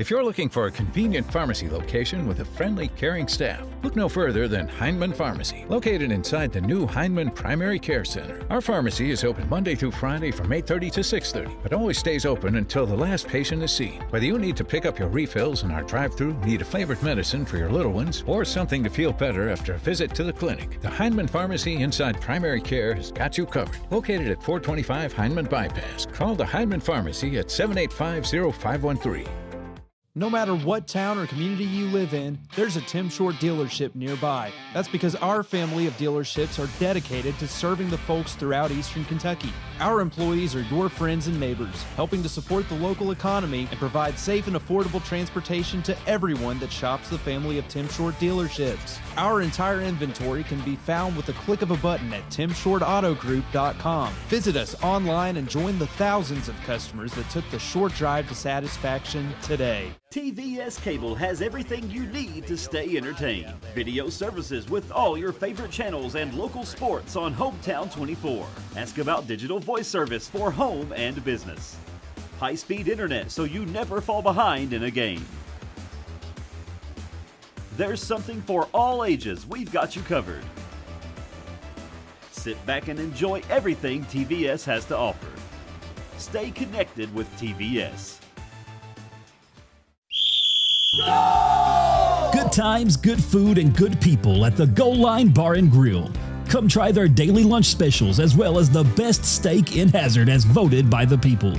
If you're looking for a convenient pharmacy location with a friendly, caring staff, look no further than Hindman Pharmacy, located inside the new Hindman Primary Care Center. Our pharmacy is open Monday through Friday from 8:30 to 6:30, but always stays open until the last patient is seen. Whether you need to pick up your refills in our drive-thru, need a favorite medicine for your little ones, or something to feel better after a visit to the clinic, the Hindman Pharmacy inside Primary Care has got you covered. Located at 425 Hindman Bypass. Call the Hindman Pharmacy at 785-0513. No matter what town or community you live in, there's a Tim Short dealership nearby. That's because our family of dealerships are dedicated to serving the folks throughout Eastern Kentucky. Our employees are your friends and neighbors, helping to support the local economy and provide safe and affordable transportation to everyone that shops the family of Tim Short dealerships. Our entire inventory can be found with the click of a button at timshortautogroup.com. Visit us online and join the thousands of customers that took the short drive to satisfaction today. TVS Cable has everything you need to stay entertained. Video services with all your favorite channels and local sports on Hometown 24. Ask about digital voice service for home and business. High-speed internet so you never fall behind in a game. There's something for all ages. We've got you covered. Sit back and enjoy everything TVS has to offer. Stay connected with TVS. Good times, good food, and good people at the Goal Line Bar and Grill. Come try their daily lunch specials as well as the best steak in Hazard as voted by the people.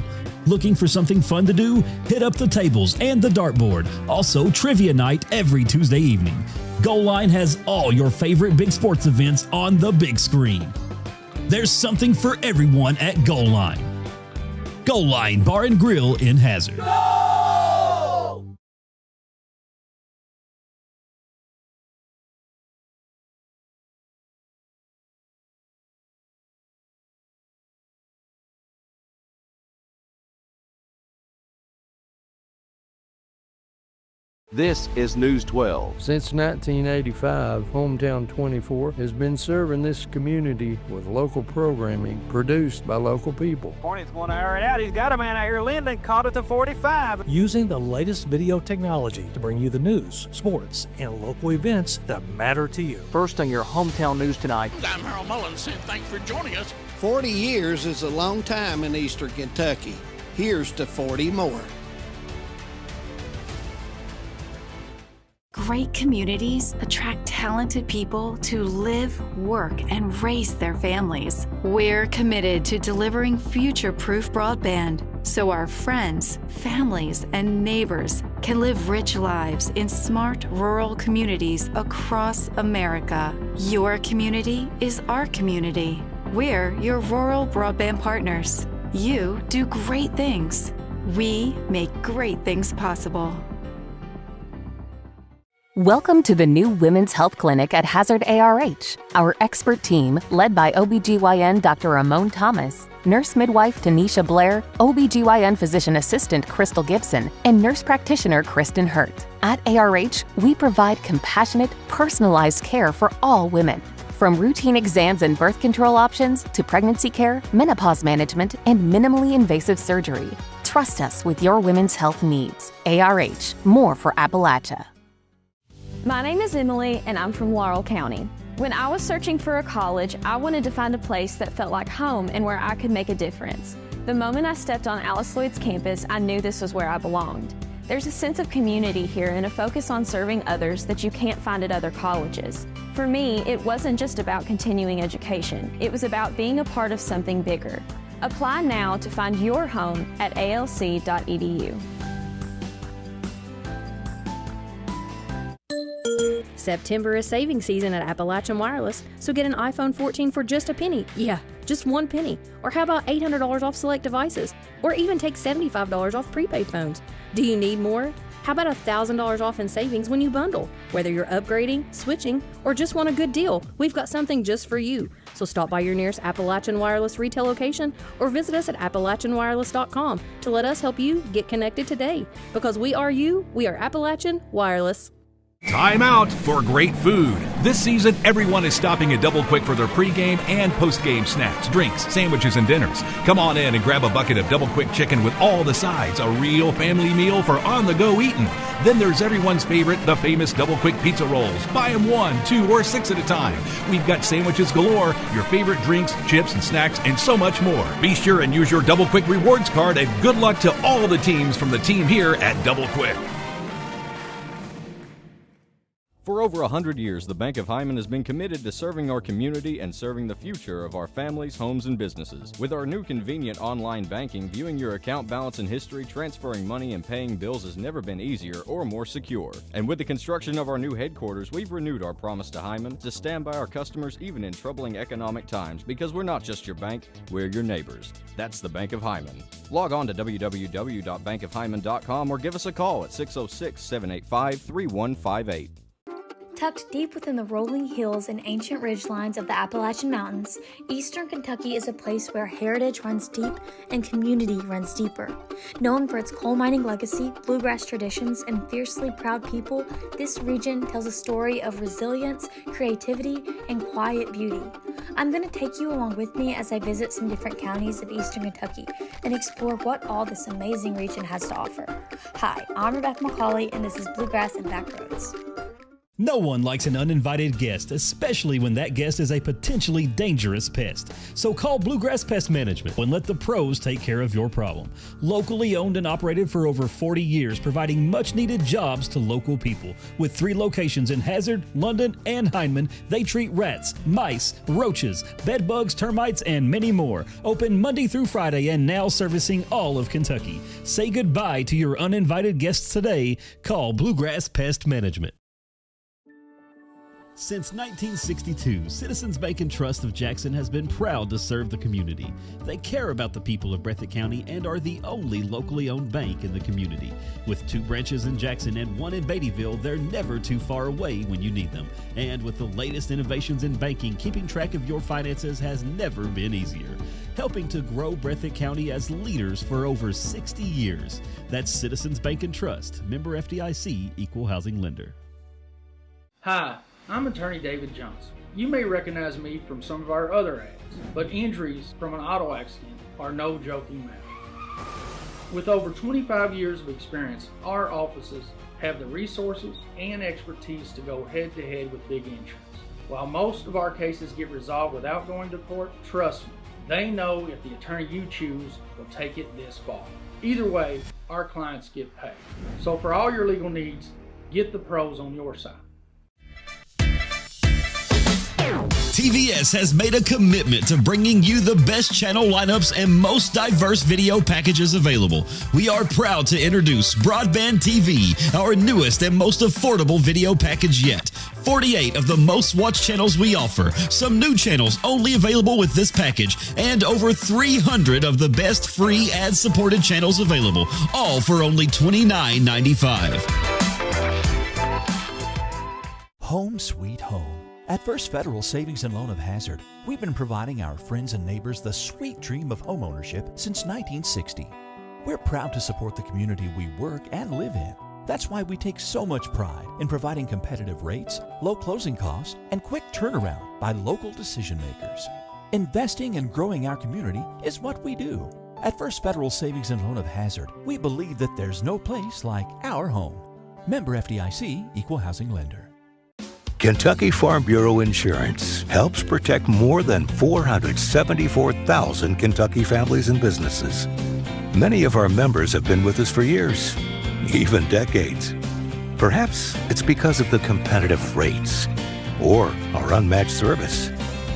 Looking for something fun to do? Hit up the tables and the dartboard. Also, trivia night every Tuesday evening. Goal Line has all your favorite big sports events on the big screen. There's something for everyone at Goal Line. Goal Line Bar and Grill in Hazard. This is News 12. Since 1985, Hometown 24 has been serving this community with local programming produced by local people. Hornets want to air it out. He's got a man out here, Linden, caught at the 45. Using the latest video technology to bring you the news, sports, and local events that matter to you. First on your Hometown News tonight. I'm Harold Mullins, and thanks for joining us. 40 years is a long time in Eastern Kentucky. Here's to 40 more. Great communities attract talented people to live, work, and raise their families. We're committed to delivering future-proof broadband so our friends, families, and neighbors can live rich lives in smart rural communities across America. Your community is our community. We're your rural broadband partners. You do great things. We make great things possible. Welcome to the new Women's Health Clinic at Hazard ARH. Our expert team, led by OBGYN Dr. Ramon Thomas, nurse midwife Tanisha Blair, OBGYN physician assistant Crystal Gibson, and nurse practitioner Kristen Hurt. At ARH, we provide compassionate, personalized care for all women. From routine exams and birth control options to pregnancy care, menopause management, and minimally invasive surgery. Trust us with your women's health needs. ARH, more for Appalachia. My name is Emily, and I'm from Laurel County. When I was searching for a college, I wanted to find a place that felt like home and where I could make a difference. The moment I stepped on Alice Lloyd's campus, I knew this was where I belonged. There's a sense of community here and a focus on serving others that you can't find at other colleges. For me, it wasn't just about continuing education. It was about being a part of something bigger. Apply now to find your home at alc.edu. September is saving season at Appalachian Wireless, so get an iPhone 14 for just a penny. Yeah, just 1 penny. Or how about $800 off select devices? Or even take $75 off prepaid phones. Do you need more? How about $1,000 off in savings when you bundle? Whether you're upgrading, switching, or just want a good deal, we've got something just for you. So stop by your nearest Appalachian Wireless retail location or visit us at AppalachianWireless.com to let us help you get connected today. Because we are you, we are Appalachian Wireless. Time out for great food. This season, everyone is stopping at Double Quick for their pregame and postgame snacks, drinks, sandwiches, and dinners. Come on in and grab a bucket of Double Quick chicken with all the sides, a real family meal for on-the-go eating. Then there's everyone's favorite, the famous Double Quick pizza rolls. Buy them 1, 2, or 6 at a time. We've got sandwiches galore, your favorite drinks, chips, and snacks, and so much more. Be sure and use your Double Quick rewards card, and good luck to all the teams from the team here at Double Quick. For over 100 years, the Bank of Hyman has been committed to serving our community and serving the future of our families, homes, and businesses. With our new convenient online banking, viewing your account balance and history, transferring money, and paying bills has never been easier or more secure. And with the construction of our new headquarters, we've renewed our promise to Hyman to stand by our customers even in troubling economic times, because we're not just your bank, we're your neighbors. That's the Bank of Hyman. Log on to www.bankofhyman.com or give us a call at 606-785-3158. Tucked deep within the rolling hills and ancient ridgelines of the Appalachian Mountains, Eastern Kentucky is a place where heritage runs deep and community runs deeper. Known for its coal mining legacy, bluegrass traditions, and fiercely proud people, this region tells a story of resilience, creativity, and quiet beauty. I'm going to take you along with me as I visit some different counties of Eastern Kentucky and explore what all this amazing region has to offer. Hi, I'm Rebecca McCauley, and this is Bluegrass and Backroads. No one likes an uninvited guest, especially when that guest is a potentially dangerous pest. So call Bluegrass Pest Management and let the pros take care of your problem. Locally owned and operated for over 40 years, providing much-needed jobs to local people. With 3 locations in Hazard, London, and Hindman, they treat rats, mice, roaches, bed bugs, termites, and many more. Open Monday through Friday and now servicing all of Kentucky. Say goodbye to your uninvited guests today. Call Bluegrass Pest Management. Since 1962, Citizens Bank and Trust of Jackson has been proud to serve the community. They care about the people of Breathitt County and are the only locally owned bank in the community. With 2 branches in Jackson and 1 in Beattyville, they're never too far away when you need them. And with the latest innovations in banking, keeping track of your finances has never been easier. Helping to grow Breathitt County as leaders for over 60 years. That's Citizens Bank and Trust, member FDIC, equal housing lender. Hi. I'm attorney David Johnson. You may recognize me from some of our other ads, but injuries from an auto accident are no joking matter. With over 25 years of experience, our offices have the resources and expertise to go head-to-head with big insurance. While most of our cases get resolved without going to court, trust me, they know if the attorney you choose will take it this far. Either way, our clients get paid. So for all your legal needs, get the pros on your side. TVS has made a commitment to bringing you the best channel lineups and most diverse video packages available. We are proud to introduce Broadband TV, our newest and most affordable video package yet. 48 of the most watched channels we offer, some new channels only available with this package, and over 300 of the best free ad-supported channels available, all for only $29.95. Home sweet home. At First Federal Savings and Loan of Hazard, we've been providing our friends and neighbors the sweet dream of homeownership since 1960. We're proud to support the community we work and live in. That's why we take so much pride in providing competitive rates, low closing costs, and quick turnaround by local decision makers. Investing and growing our community is what we do. At First Federal Savings and Loan of Hazard, we believe that there's no place like our home. Member FDIC, equal housing lender. Kentucky Farm Bureau Insurance helps protect more than 474,000 Kentucky families and businesses. Many of our members have been with us for years, even decades. Perhaps it's because of the competitive rates or our unmatched service.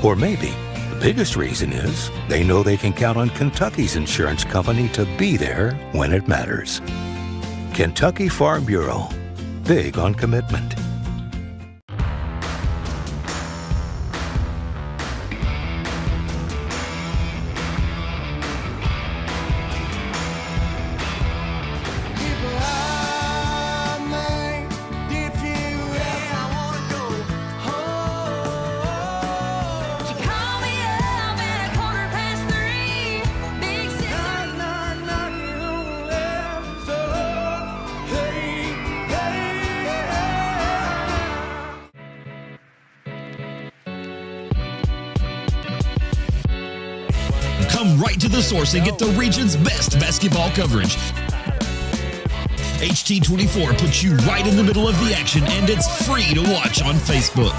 Or maybe the biggest reason is they know they can count on Kentucky's insurance company to be there when it matters. Kentucky Farm Bureau, big on commitment. right to the source and get the region's best basketball coverage. HT24 puts you right in the middle of the action, and it's free to watch on Facebook.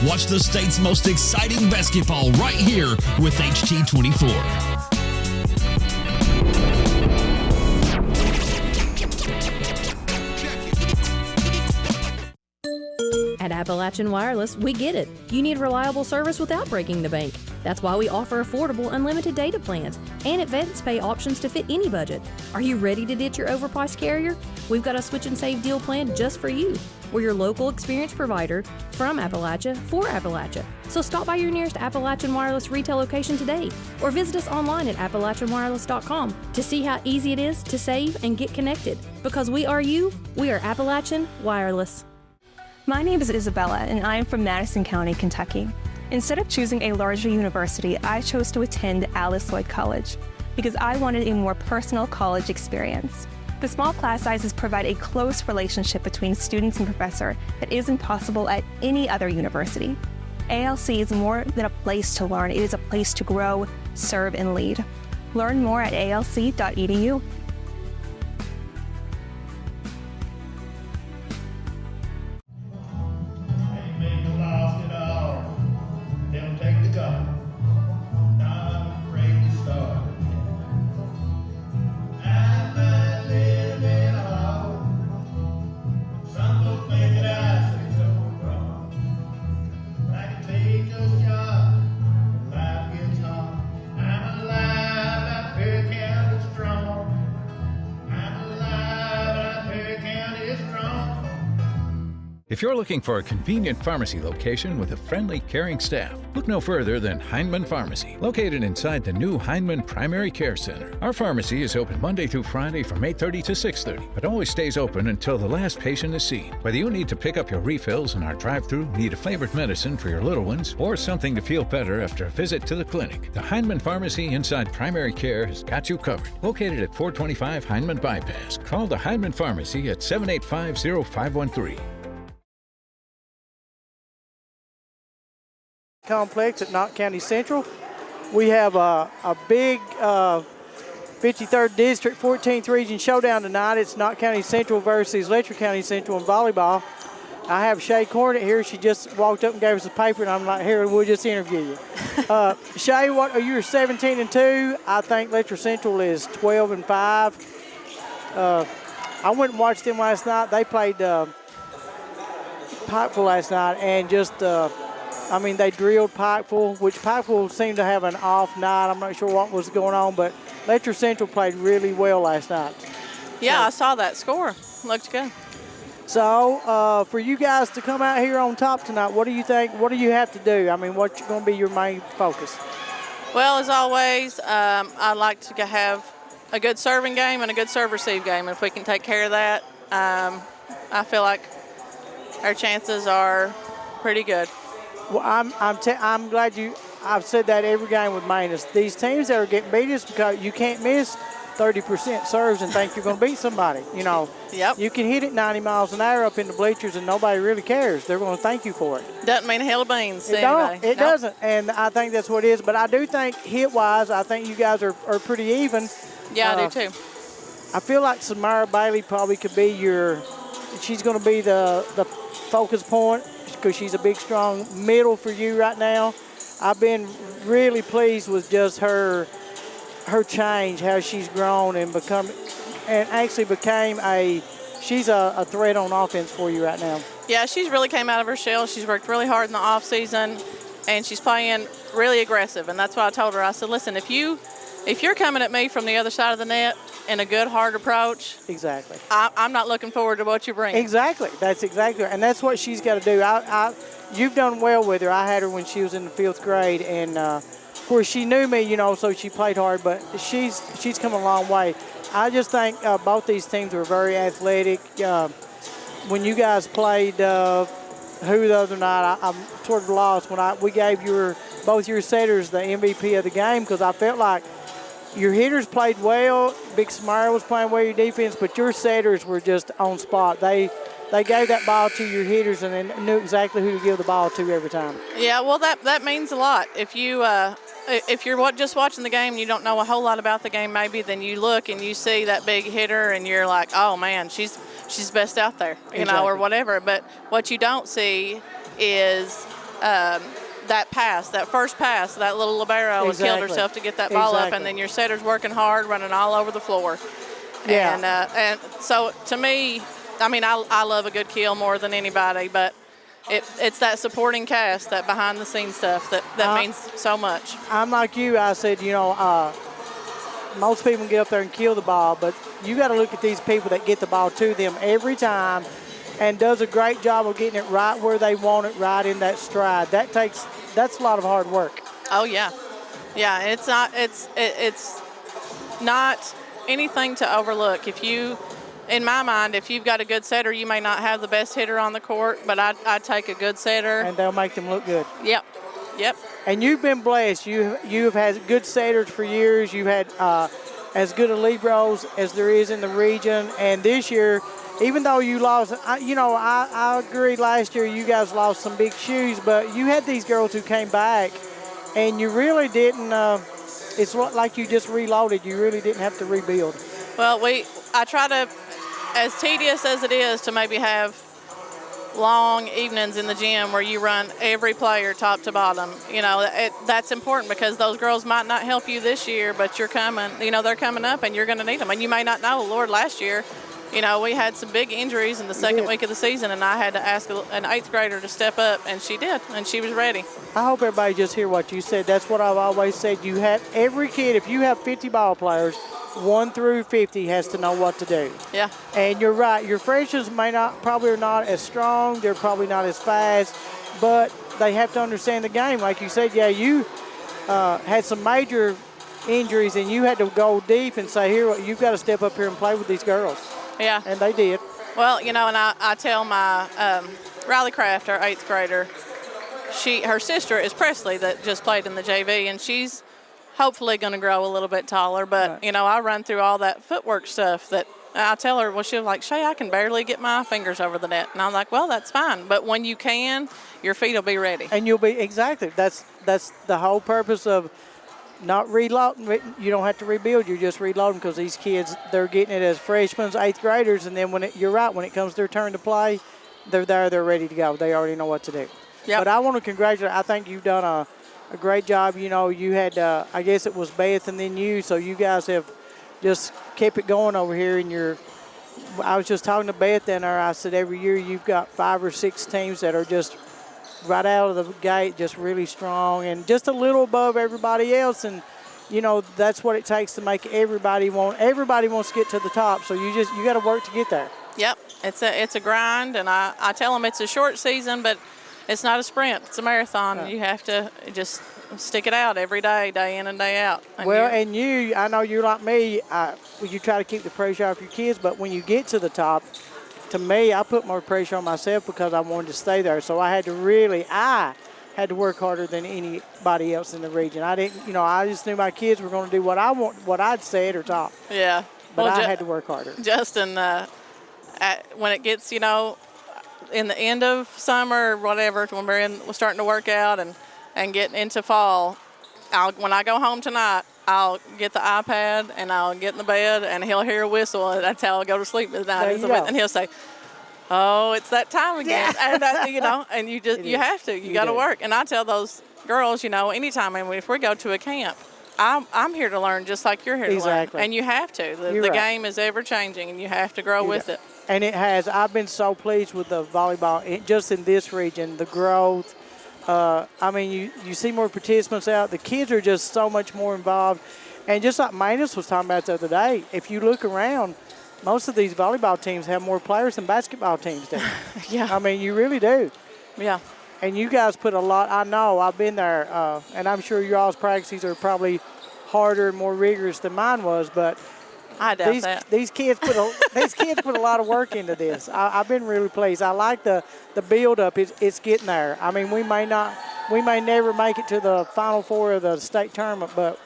Watch the state's most exciting basketball right here with HT24. At Appalachian Wireless, we get it. You need reliable service without breaking the bank. That's why we offer affordable, unlimited data plans and advance pay options to fit any budget. Are you ready to ditch your overpriced carrier? We've got a switch and save deal plan just for you. We're your local experience provider from Appalachia for Appalachia. So stop by your nearest Appalachian Wireless retail location today or visit us online at appalachianwireless.com to see how easy it is to save and get connected. Because we are you, we are Appalachian Wireless. My name is Isabella, and I am from Madison County, Kentucky. Instead of choosing a larger university, I chose to attend Alice Lloyd College because I wanted a more personal college experience. The small class sizes provide a close relationship between students and professor that isn't possible at any other university. ALC is more than a place to learn, it is a place to grow, serve, and lead. Learn more at alc.edu. If you're looking for a convenient pharmacy location with a friendly, caring staff, look no further than Heinemann Pharmacy, located inside the new Heinemann Primary Care Center. Our pharmacy is open Monday through Friday from 8:30 to 6:30, but always stays open until the last patient is seen. Whether you need to pick up your refills in our drive-thru, need a flavored medicine for your little ones, or something to feel better after a visit to the clinic, the Heinemann Pharmacy inside Primary Care has got you covered. Located at 425 Heinemann Bypass. Call the Heinemann Pharmacy at 785-0513. Complex at Knott County Central. We have a big 53rd District 14th Region showdown tonight. It's Knott County Central versus Letcher County Central in volleyball. I have Shay Cornett here. She just walked up and gave us a paper, and I'm like, here, we'll just interview you. Shay, what are you? 17-2. I think Letcher Central is 12-5. I went and watched them last night. They played Pikeville last night, and just they drilled Pikeville, which Pikeville seemed to have an off night. I'm not sure what was going on, but Letcher Central played really well last night. Yeah, I saw that score. Looked good. So, for you guys to come out here on top tonight, what do you think? What do you have to do? I mean, what's going to be your main focus? Well, as always, I'd like to have a good serving game and a good serve-receive game. If we can take care of that, I feel like our chances are pretty good. Well, I'm glad I've said that every game with Manus. These teams that are getting beat is because you can't miss 30% serves and think you're going to beat somebody. You know, yep. You can hit it 90 miles an hour up in the bleachers and nobody really cares. They're going to thank you for it. Doesn't mean a hill of beans. It doesn't, and I think that's what it is. But I do think hit-wise, I think you guys are pretty even. Yeah, I do too. I feel like Samara Bailey probably could be she's going to be the focus point, because she's a big, strong middle for you right now. I've been really pleased with just her change, how she's grown and she's a threat on offense for you right now. Yeah, she's really came out of her shell. She's worked really hard in the off season, and she's playing really aggressive. And that's why I told her, I said, listen, if you're coming at me from the other side of the net in a good, hard approach, exactly, I'm not looking forward to what you bring. Exactly. That's exactly right. And that's what she's got to do. You've done well with her. I had her when she was in the 5th grade, and of course she knew me, so she played hard, but she's come a long way. I just think both these teams were very athletic. When you guys played the other night, I'm sort of lost when we gave both your setters the MVP of the game, because I felt like your hitters played well. Big Samara was playing well, your defense, but your setters were just on spot. They gave that ball to your hitters and then knew exactly who to give the ball to every time. Yeah, well, that means a lot. If you if you're just watching the game and you don't know a whole lot about the game, maybe, then you look and you see that big hitter and you're like, oh man, she's best out there, you know, or whatever. But what you don't see is that pass, that first pass, that little libero has killed herself to get that ball up, and then your setter's working hard, running all over the floor. Yeah. And so to me, I mean, I love a good kill more than anybody, but it's that supporting cast, that behind-the-scenes stuff that means so much. I'm like you. I said, you know, most people can get up there and kill the ball, but you got to look at these people that get the ball to them every time and does a great job of getting it right where they want it, right in that stride. That's a lot of hard work. Oh, yeah. Yeah, it's not anything to overlook. In my mind, if you've got a good setter, you may not have the best hitter on the court, but I take a good setter. And they'll make them look good. Yep. And you've been blessed. You've had good setters for years. You've had as good a liberos as there is in the region. And this year, even though you lost, I agree last year you guys lost some big shoes, but you had these girls who came back, and you really didn't, it's like you just reloaded. You really didn't have to rebuild. Well, I try to, as tedious as it is to maybe have long evenings in the gym where you run every player top to bottom, you know, that's important because those girls might not help you this year, but you're coming, you know, they're coming up and you're going to need them. And you may not know, Lord, last year, you know, we had some big injuries in the second week of the season, and I had to ask an 8th grader to step up, and she did, and she was ready. I hope everybody just hear what you said. That's what I've always said. You had every kid, if you have 50 ball players, 1 through 50 has to know what to do. Yeah. And you're right. Your freshers probably are not as strong. They're probably not as fast, but they have to understand the game. Like you said, yeah, you had some major injuries, and you had to go deep and say, here, you've got to step up here and play with these girls. Yeah. And they did. Well, you know, and I tell my Riley Craft, our 8th grader, her sister is Presley that just played in the JV, and she's hopefully going to grow a little bit taller. But, you know, I run through all that footwork stuff that I tell her, well, she'll like, Shay, I can barely get my fingers over the net. And I'm like, well, that's fine. But when you can, your feet will be ready. And you'll be, exactly. That's the whole purpose of not reloading. You don't have to rebuild. You're just reloading because these kids, they're getting it as freshmen, 8th graders, and then you're right, when it comes their turn to play, they're there, they're ready to go. They already know what to do. Yep. But I want to congratulate. I think you've done a great job. You know, you had, I guess it was Beth and then you, so you guys have just kept it going over here. And I was just talking to Beth and I said every year you've got 5 or 6 teams that are just right out of the gate, just really strong and just a little above everybody else. And, you know, that's what it takes to make everybody wants to get to the top. So you got to work to get there. Yep. It's a grind, and I tell them it's a short season, but it's not a sprint. It's a marathon. Right. You have to just stick it out every day, day in and day out. And I know you're like me. You try to keep the pressure off your kids, but when you get to the top, to me, I put more pressure on myself because I wanted to stay there. So I had to work harder than anybody else in the region. I just knew my kids were going to do what I'd said or taught. Yeah. But I had to work harder. Justin, when it gets, you know, in the end of summer or whatever, when we're starting to work out and get into fall, when I go home tonight, I'll get the iPad and I'll get in the bed and he'll hear a whistle, and that's how I'll go to sleep at night. And he'll say, "Oh, it's that time again." Yeah. And you know, and you have to. You got to work. And I tell those girls, you know, anytime, if we go to a camp, I'm here to learn just like you're here to learn. And you have to. The game is ever changing, and you have to grow with it. And it has. I've been so pleased with the volleyball just in this region, the growth. You see more participants out. The kids are just so much more involved. And just like Manus was talking about the other day, if you look around, most of these volleyball teams have more players than basketball teams do. Yeah. I mean, you really do. Yeah. And you guys put a lot. I know. I've been there, and I'm sure y'all's practices are probably harder and more rigorous than mine was, but I doubt that. These kids put a lot of work into this. I've been really pleased. I like the build up. It's getting there. I mean, we may never make it to the Final Four of the state tournament, but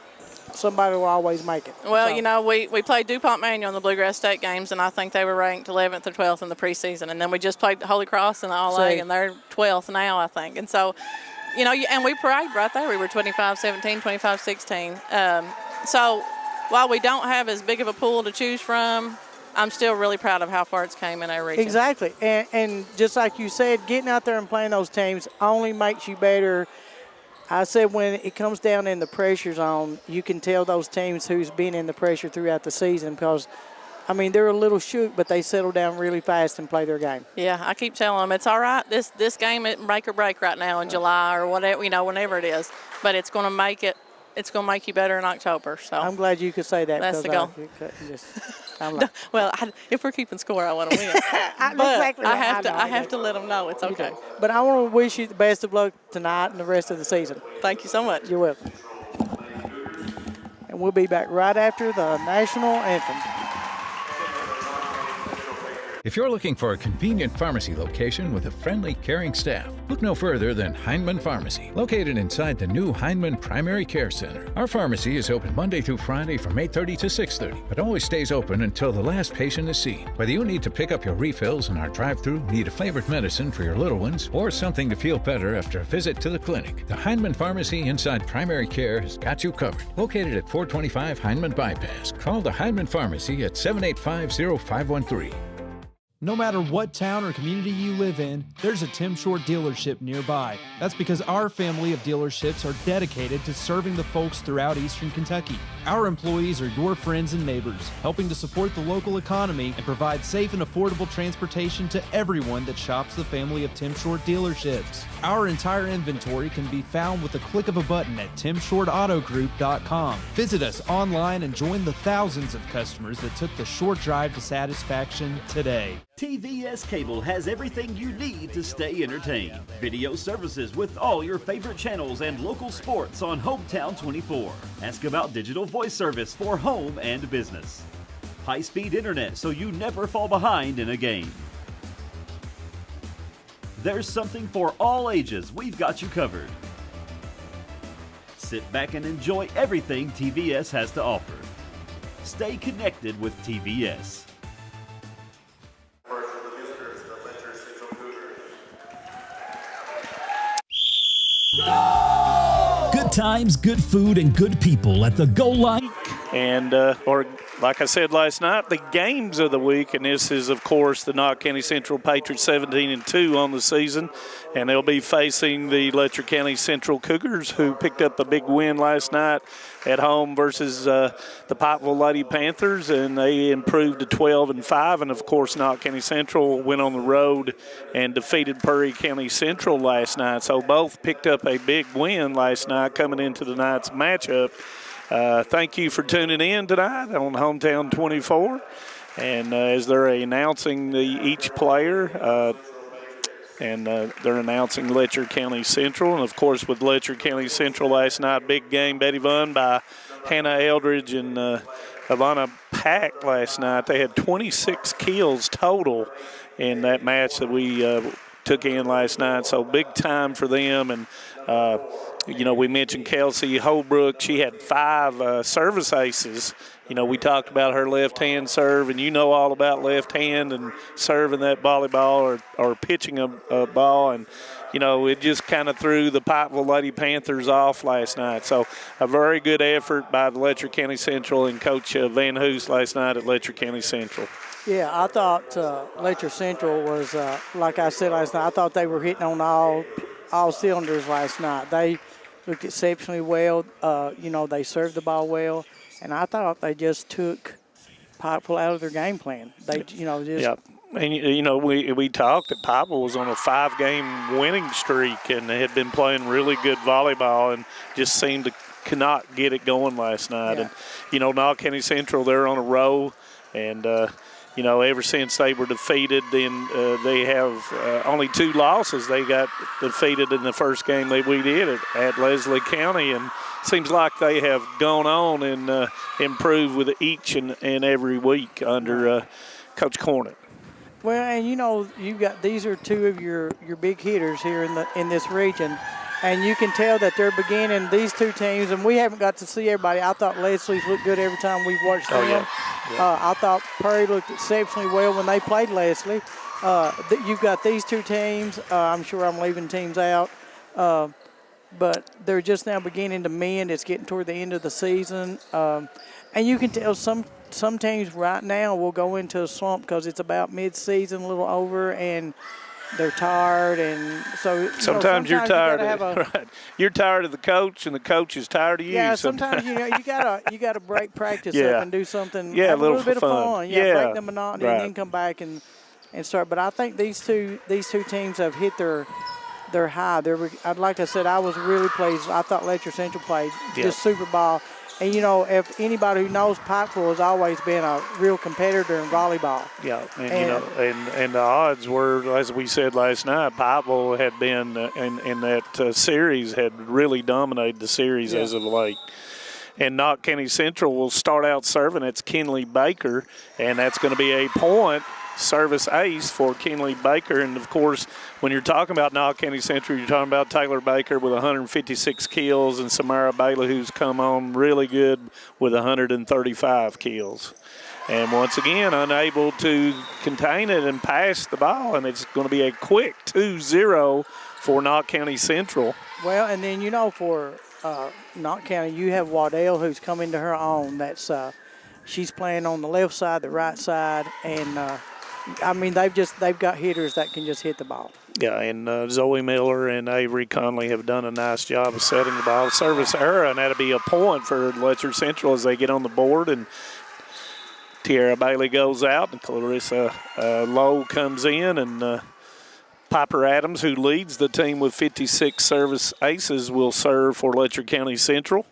somebody will always make it. Well, so. You know, we played DuPont Manual in the Bluegrass State games, and I think they were ranked 11th or 12th in the preseason. And then we just played Holy Cross in the All-A, and they're 12th now, I think. And so, and we parade right there. We were 25-17, 25-16. So while we don't have as big of a pool to choose from, I'm still really proud of how far it's came in our region. Exactly. And just like you said, getting out there and playing those teams only makes you better. I said when it comes down in the pressure zone, you can tell those teams who's been in the pressure throughout the season because, I mean, they're a little shook, but they settle down really fast and play their game. Yeah, I keep telling them it's all right. This game is make or break right now in July or whatever, whenever it is. But it's going to make it. It's going to make you better in October. So I'm glad you could say that. That's the goal. Well, if we're keeping score, I want to win. Exactly. I have to let them know it's okay. But I want to wish you the best of luck tonight and the rest of the season. Thank you so much. You're welcome. And we'll be back right after the national anthem. If you're looking for a convenient pharmacy location with a friendly, caring staff, look no further than Heinemann Pharmacy, located inside the new Heinemann Primary Care Center. Our pharmacy is open Monday through Friday from 8:30 to 6:30, but always stays open until the last patient is seen. Whether you need to pick up your refills in our drive-thru, need a flavored medicine for your little ones, or something to feel better after a visit to the clinic, the Heinemann Pharmacy inside Primary Care has got you covered. Located at 425 Heinemann Bypass, call the Heinemann Pharmacy at 785-0513. No matter what town or community you live in, there's a Tim Short dealership nearby. That's because our family of dealerships are dedicated to serving the folks throughout Eastern Kentucky. Our employees are your friends and neighbors, helping to support the local economy and provide safe and affordable transportation to everyone that shops the family of Tim Short dealerships. Our entire inventory can be found with the click of a button at timshortautogroup.com. Visit us online and join the thousands of customers that took the short drive to satisfaction today. TVS Cable has everything you need to stay entertained. Video services with all your favorite channels and local sports on Hometown 24. Ask about digital voice service for home and business. High-speed internet so you never fall behind in a game. There's something for all ages. We've got you covered. Sit back and enjoy everything TVS has to offer. Stay connected with TVS. Good times, good food, and good people at the goal line. And, or like I said last night, the games of the week, and this is, of course, the Knott County Central Patriots 17-2 on the season, and they'll be facing the Letcher County Central Cougars, who picked up a big win last night at home versus the Pikeville Lady Panthers, and they improved to 12-5. And, of course, Knott County Central went on the road and defeated Perry County Central last night. So both picked up a big win last night coming into tonight's matchup. Thank you for tuning in tonight on Hometown 24. And as they're announcing each player, they're announcing Letcher County Central. And, of course, with Letcher County Central last night, big game, Betty won by Hannah Eldridge and Ivana Pack last night. They had 26 kills total in that match that we took in last night. So big time for them. And, we mentioned Kelsey Holbrook. She had 5 service aces. We talked about her left-hand serve, and all about left hand and serving that volleyball or pitching a ball. And, it just kind of threw the Pikeville Lady Panthers off last night. So a very good effort by the Letcher County Central and Coach Van Hoos last night at Letcher County Central. Yeah, I thought Letcher Central was, like I said last night, I thought they were hitting on all cylinders last night. They looked exceptionally well. They served the ball well. And I thought they just took Pikeville out of their game plan. They, Yeah. And, we talked that Pikeville was on a 5-game winning streak and they had been playing really good volleyball and just seemed to cannot get it going last night. Yeah. And, Knott County Central, they're on a roll. And, ever since they were defeated, then they have only 2 losses. They got defeated in the first game that we did at Leslie County, and seems like they have gone on and improved with each and every week under Coach Cornett. Well, and you've got these are 2 of your big hitters here in this region, and you can tell that they're beginning these 2 teams. And we haven't got to see everybody. I thought Leslie's looked good every time we've watched them. Yeah. I thought Perry looked exceptionally well when they played Leslie. You've got these 2 teams. I'm sure I'm leaving teams out. but they're just now beginning to mend. It's getting toward the end of the season. And you can tell some teams right now will go into a slump because it's about mid-season, a little over, and they're tired. And so sometimes you're tired. Right. You're tired of the coach, and the coach is tired of you. Yeah, sometimes you gotta break practice up and do something. Yeah, have a little bit of fun. Yeah, break the monotony and then come back and start. But I think these two teams have hit their high. Like I said, I was really pleased. I thought Letcher Central played just super ball. And, if anybody who knows, Pikeville has always been a real competitor in volleyball. Yeah, and the odds were, as we said last night, Pikeville had been in that series, had really dominated the series as of late. And Knott County Central will start out serving. It's Kinley Baker, and that's going to be a point. Service ace for Kinley Baker. And, of course, when you're talking about Knott County Central, you're talking about Taylor Baker with 156 kills and Samara Bailey, who's come on really good with 135 kills. And once again, unable to contain it and pass the ball, and it's going to be a quick 2-0 for Knott County Central. Well, and then, for Knott County, you have Waddell, who's come into her own. That's she's playing on the left side, the right side, and they've got hitters that can just hit the ball. Yeah, and Zoe Miller and Avery Conley have done a nice job of setting the ball. Service error, and that'll be a point for Letcher Central as they get on the board. And Tierra Bailey goes out, and Clarissa Lowe comes in, and Piper Adams, who leads the team with 56 service aces, will serve for Letcher County Central.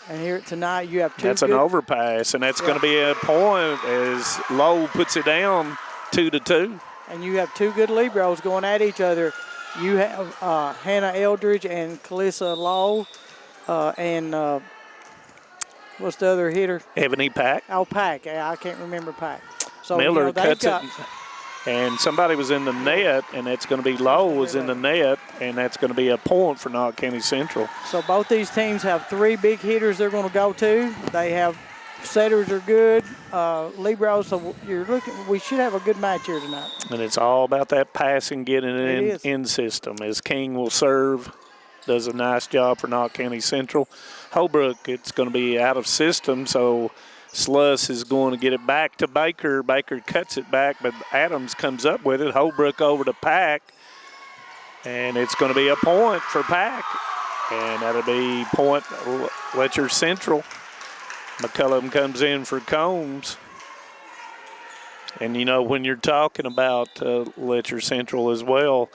And here tonight you have two. That's an overpass, and that's going to be a point as Lowe puts it down 2-2. And you have two good liberos going at each other. You have Hannah Eldridge and Calissa Lowe, and what's the other hitter? Ebony Pack. Oh, Pack. I can't remember Pack. So Miller cuts it. And somebody was in the net, and that's going to be Lowe was in the net, and that's going to be a point for Knott County Central. So both these teams have three big hitters they're going to go to. They have setters are good, liberos. So we should have a good match here tonight. And it's all about that passing, getting it in system. As King will serve, does a nice job for Knott County Central. Holbrook, it's going to be out of system, so Sluss is going to get it back to Baker. Baker cuts it back, but Adams comes up with it. Holbrook over to Pack, and it's going to be a point for Pack. And that'll be point Letcher Central. McCullum comes in for Combs. And, when you're talking about Letcher Central as well,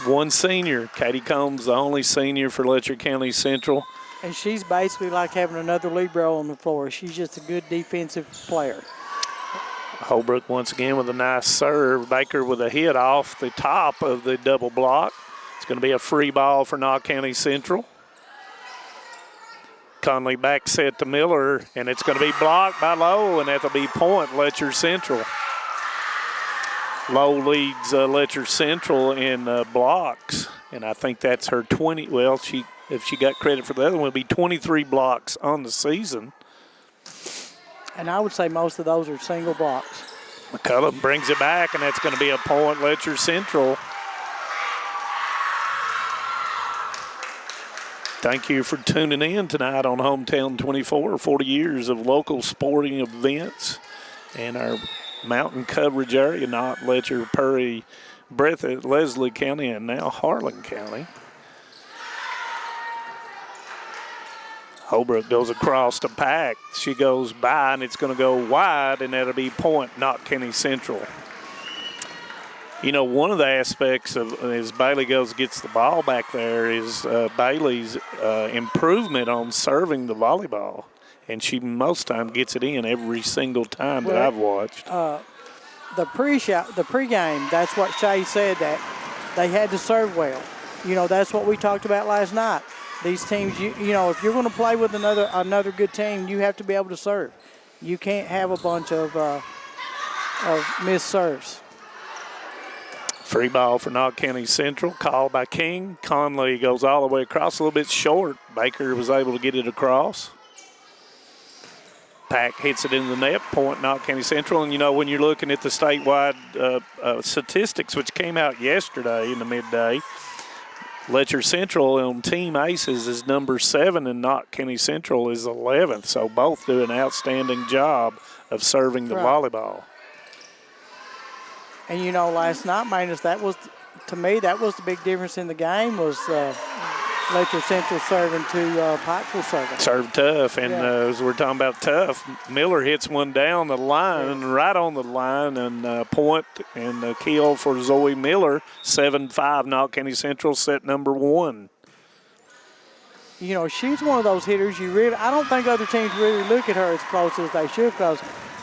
one senior, Katie Combs, the only senior for Letcher County Central. And she's basically like having another libero on the floor. She's just a good defensive player. Holbrook once again with a nice serve. Baker with a hit off the top of the double block. It's going to be a free ball for Knott County Central. Conley back set to Miller, and it's going to be blocked by Lowe, and that'll be point Letcher Central. Lowe leads Letcher Central in blocks, and I think that's her 20. Well, if she got credit for the other one, it would be 23 blocks on the season. And I would say most of those are single blocks. McCullum brings it back, and that's going to be a point Letcher Central. Thank you for tuning in tonight on Hometown 24, 40 years of local sporting events and our mountain coverage area, Knott, Letcher, Perry, Breathitt, Leslie County, and now Harlan County. Holbrook goes across to Pack. She goes by, and it's going to go wide, and that'll be point Knott County Central. One of the aspects of as Bailey gets the ball back there is Bailey's improvement on serving the volleyball. And she most time gets it in every single time that I've watched. The pregame, that's what Shay said, that they had to serve well. That's what we talked about last night. These teams, if you're going to play with another good team, you have to be able to serve. You can't have a bunch of missed serves. Free ball for Knott County Central, called by King. Conley goes all the way across, a little bit short. Baker was able to get it across. Pack hits it in the net, point Knott County Central. And, when you're looking at the statewide statistics, which came out yesterday in the midday, Letcher Central on Team Aces is number 7, and Knott County Central is 11th. So both do an outstanding job of serving the volleyball. And you know, last night, Magnus, to me, that was the big difference in the game was Letcher Central serving to Pikeville serving. Served tough, and as we're talking about tough, Miller hits one down the line, right on the line, and point and kill for Zoe Miller. 7-5, Knott County Central, set number 1. You know, she's one of those hitters I don't think other teams really look at her as close as they should, because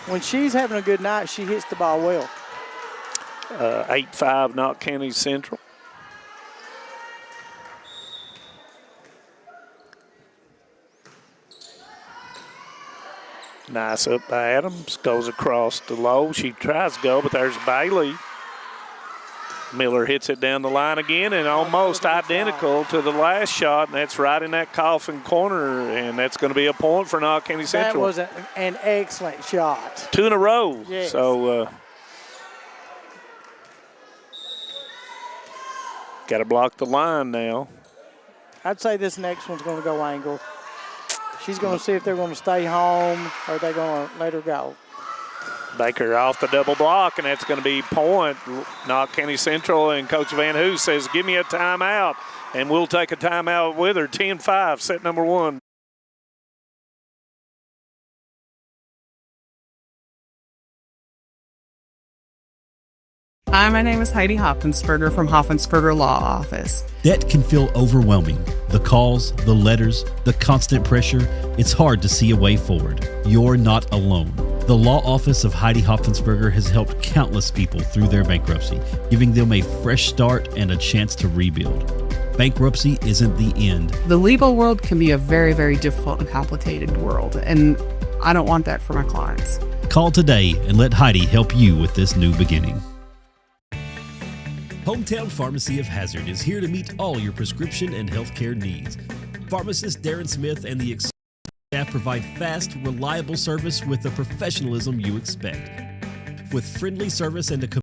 when she's having a good night, she hits the ball well. 8-5, Knott County Central. Nice up by Adams, goes across the low. She tries to go, but there's Bailey. Miller hits it down the line again, and almost identical to the last shot, and that's right in that coffin corner, and that's going to be a point for Knott County Central. That was an excellent shot. 2 in a row. Yes. So got to block the line now. I'd say this next one's going to go angle. She's going to see if they're going to stay home or they're going to let her go. Baker off the double block, and that's going to be point. Knott County Central, and Coach Van Hoos says, give me a timeout, and we'll take a timeout with her. 10-5, set number 1. Hi, my name is Heidi Hoffensperger from Hoffensperger Law Office. Debt can feel overwhelming. The calls, the letters, the constant pressure, it's hard to see a way forward. You're not alone. The law office of Heidi Hoffensperger has helped countless people through their bankruptcy, giving them a fresh start and a chance to rebuild. Bankruptcy isn't the end. The legal world can be a very, very difficult and complicated world, and I don't want that for my clients. Call today and let Heidi help you with this new beginning. Hometown Pharmacy of Hazard is here to meet all your prescription and healthcare needs. Pharmacist Darren Smith and the staff provide fast, reliable service with the professionalism you expect. With friendly service and a